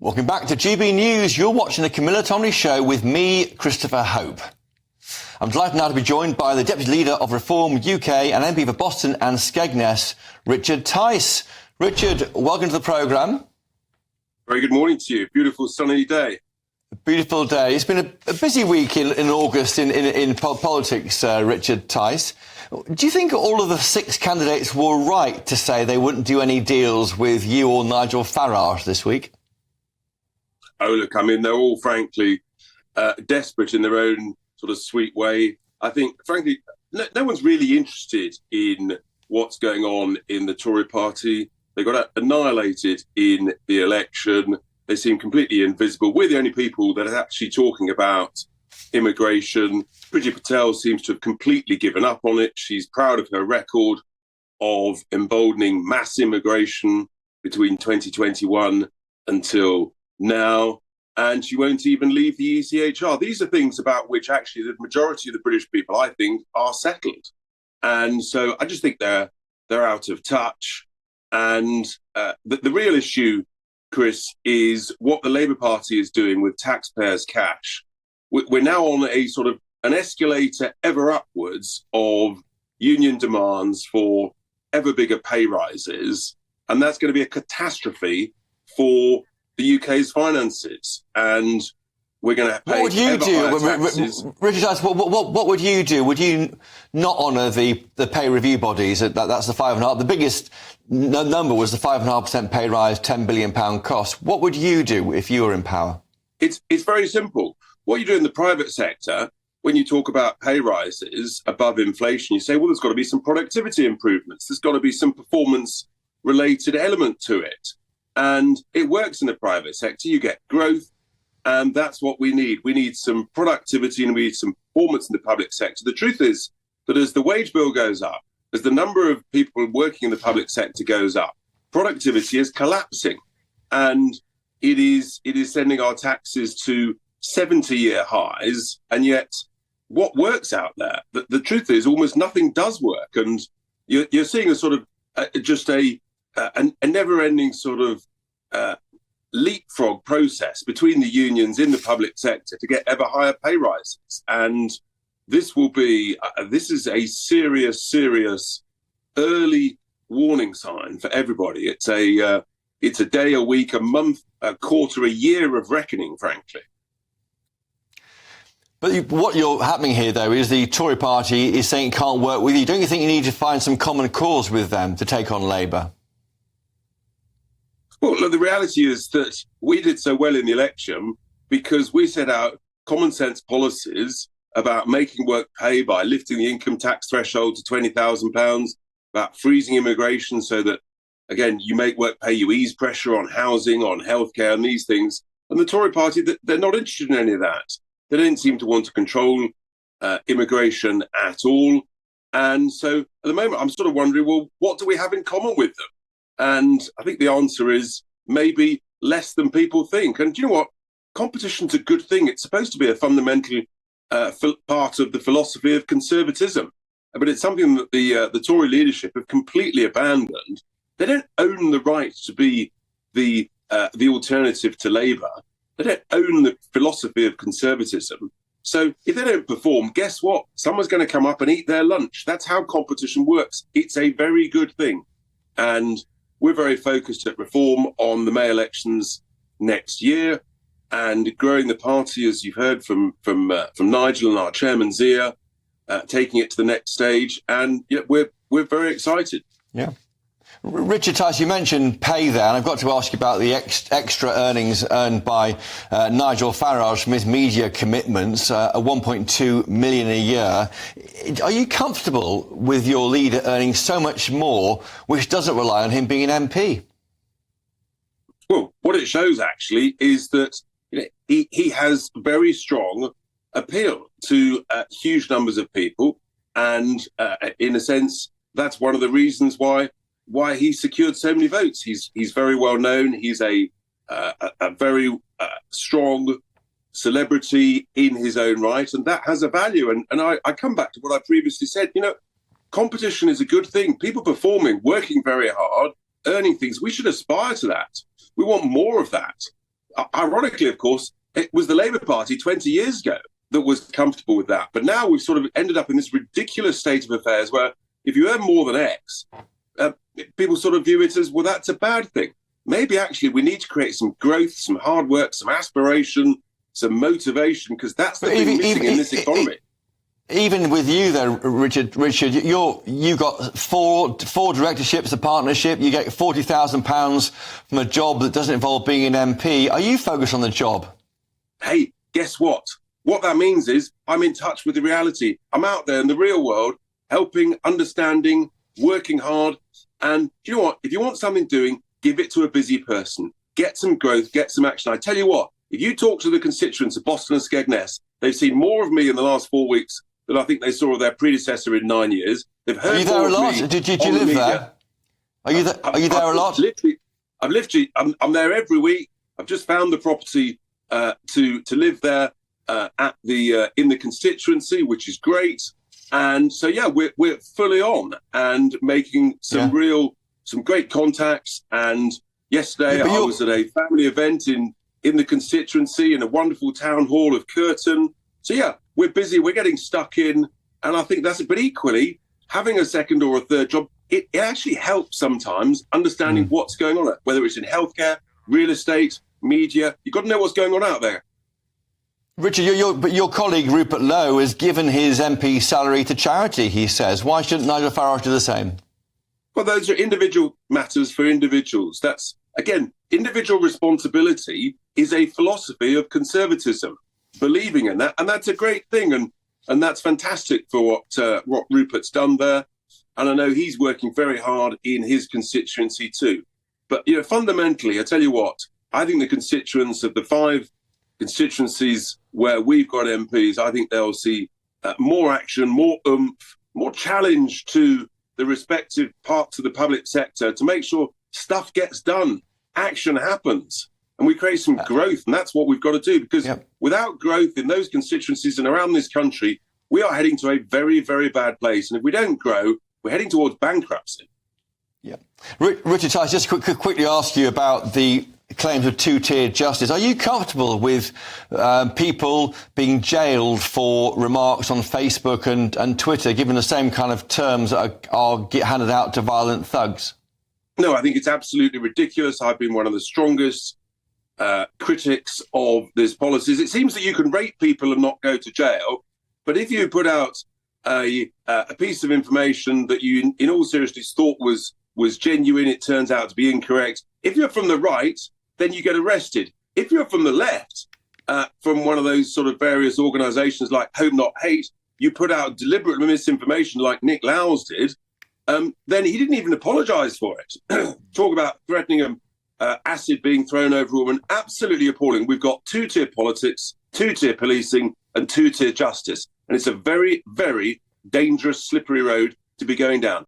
Welcome back to GB News. You're watching the Camilla Tomley Show with me, Christopher Hope. I'm delighted now to be joined by the Deputy Leader of Reform UK and MP for Boston and Skegness, Richard Tice. Richard, welcome to the programme. Very good morning to you. Beautiful sunny day. A beautiful day. It's been a busy week in August in politics, Richard Tice. Do you think all of the 6 candidates were right to say they wouldn't do any deals with you or Nigel Farage this week? Oh, look, I mean, they're all, frankly, desperate in their own sort of sweet way. I think, frankly, no one's really interested in what's going on in the Tory party. They got annihilated in the election. They seem completely invisible. We're the only people that are actually talking about immigration. Priti Patel seems to have completely given up on it. She's proud of her record of emboldening mass immigration between 2021 until now, and she won't even leave the ECHR. These are things about which actually the majority of the British people, I think, are settled. And so I just think they're out of touch. And the real issue, Chris, is what the Labour Party is doing with taxpayers' cash. We're now on a sort of an escalator ever upwards of union demands for ever bigger pay rises. And that's going to be a catastrophe for the UK's finances, and we're going to pay. What would you do, Richard? What would you do? Would you not honour the pay review bodies? That's the 5.5%. The biggest number was the 5.5% pay rise, £10 billion cost. What would you do if you were in power? It's very simple. What you do in the private sector, when you talk about pay rises above inflation, you say, well, there's got to be some productivity improvements. There's got to be some performance-related element to it. And it works in the private sector. You get growth, and that's what we need. We need some productivity and we need some performance in the public sector. The truth is that as the wage bill goes up, as the number of people working in the public sector goes up, productivity is collapsing. And it is sending our taxes to 70-year highs. And yet what works out there? The truth is almost nothing does work. And you're seeing a sort of a never-ending sort of leapfrog process between the unions in the public sector to get ever higher pay rises. And this will be, this is a serious early warning sign for everybody. It's a day, a week, a month, a quarter, a year of reckoning, frankly. But what you're happening here, though, is the Tory party is saying it can't work with you. Don't you think you need to find some common cause with them to take on Labour? Well, look, the reality is that we did so well in the election because we set out common sense policies about making work pay by lifting the income tax threshold to £20,000, about freezing immigration so that, again, you make work pay, you ease pressure on housing, on healthcare and these things. And the Tory party, they're not interested in any of that. They don't seem to want to control immigration at all. And so at the moment, I'm sort of wondering, well, what do we have in common with them? And I think the answer is maybe less than people think. And do you know what? Competition's a good thing. It's supposed to be a fundamental part of the philosophy of conservatism. But it's something that the Tory leadership have completely abandoned. They don't own the right to be the alternative to Labour. They don't own the philosophy of conservatism. So if they don't perform, guess what? Someone's going to come up and eat their lunch. That's how competition works. It's a very good thing. And we're very focused at Reform on the May elections next year and growing the party, as you've heard from Nigel and our chairman Zia, taking it to the next stage. And yeah, we're very excited. Yeah. Richard Tice, you mentioned pay there, and I've got to ask you about the extra earnings earned by Nigel Farage from his media commitments, $1.2 million a year. Are you comfortable with your leader earning so much more, which doesn't rely on him being an MP? Well, what it shows actually is that he has very strong appeal to huge numbers of people, and in a sense, that's one of the reasons why he secured so many votes. He's very well known. He's a very strong celebrity in his own right, and that has a value. And I come back to what I previously said. You know, competition is a good thing. People performing, working very hard, earning things. We should aspire to that. We want more of that. ironically, of course, it was the Labour Party 20 years ago that was comfortable with that. But now we've sort of ended up in this ridiculous state of affairs where if you earn more than X, people sort of view it as, well, that's a bad thing. Maybe actually we need to create some growth, some hard work, some aspiration, some motivation, because that's the thing missing in this economy. Even with you, though, Richard, you got four directorships, a partnership. You get £40,000 from a job that doesn't involve being an MP. Are you focused on the job? Hey, guess what? What that means is I'm in touch with the reality. I'm out there in the real world, helping, understanding, working hard. And do you know what? If you want something doing, give it to a busy person. Get some growth, get some action. I tell you what, if you talk to the constituents of Boston and Skegness, they've seen more of me in the last 4 weeks than I think they saw of their predecessor in 9 years. They've heard. Are you there a lot? Did you live there? Are you there a lot? I'm there every week. I've just found the property to live there at the in the constituency, which is great. And so yeah, we're fully on and making some great contacts. And yesterday I was at a family event in the constituency in a wonderful town hall of Curtin. So yeah, we're busy, we're getting stuck in, and I think that's it. But equally, having a second or a third job, it actually helps sometimes understanding what's going on, whether it's in healthcare, real estate, media. You've got to know what's going on out there. Richard, your colleague Rupert Lowe has given his MP salary to charity, he says. Why shouldn't Nigel Farage do the same? Well, those are individual matters for individuals. That's, again, individual responsibility is a philosophy of conservatism, believing in that. And that's a great thing. And that's fantastic for what Rupert's done there. And I know he's working very hard in his constituency too. But, you know, fundamentally, I tell you what, I think the constituents of the 5 constituencies where we've got MPs, I think they'll see more action, more oomph, more challenge to the respective parts of the public sector to make sure stuff gets done, action happens, and we create some growth. And that's what we've got to do, because without growth in those constituencies and around this country, we are heading to a very, very bad place. And if we don't grow, we're heading towards bankruptcy. Yeah. Richard Tice, just quickly ask you about the claims of two-tiered justice. Are you comfortable with people being jailed for remarks on Facebook and Twitter, given the same kind of terms that are handed out to violent thugs? No, I think it's absolutely ridiculous. I've been one of the strongest critics of this policies. It seems that you can rape people and not go to jail, but if you put out a piece of information that you, in all seriousness, thought was genuine, it turns out to be incorrect. If you're from the right, then you get arrested. If you're from the left, from one of those sort of various organisations like Hope Not Hate, you put out deliberate misinformation like Nick Lowes did, then he didn't even apologise for it. Talk about threatening acid being thrown over a woman. Absolutely appalling. We've got two-tier politics, two-tier policing and two-tier justice. And it's a very, very dangerous, slippery road to be going down.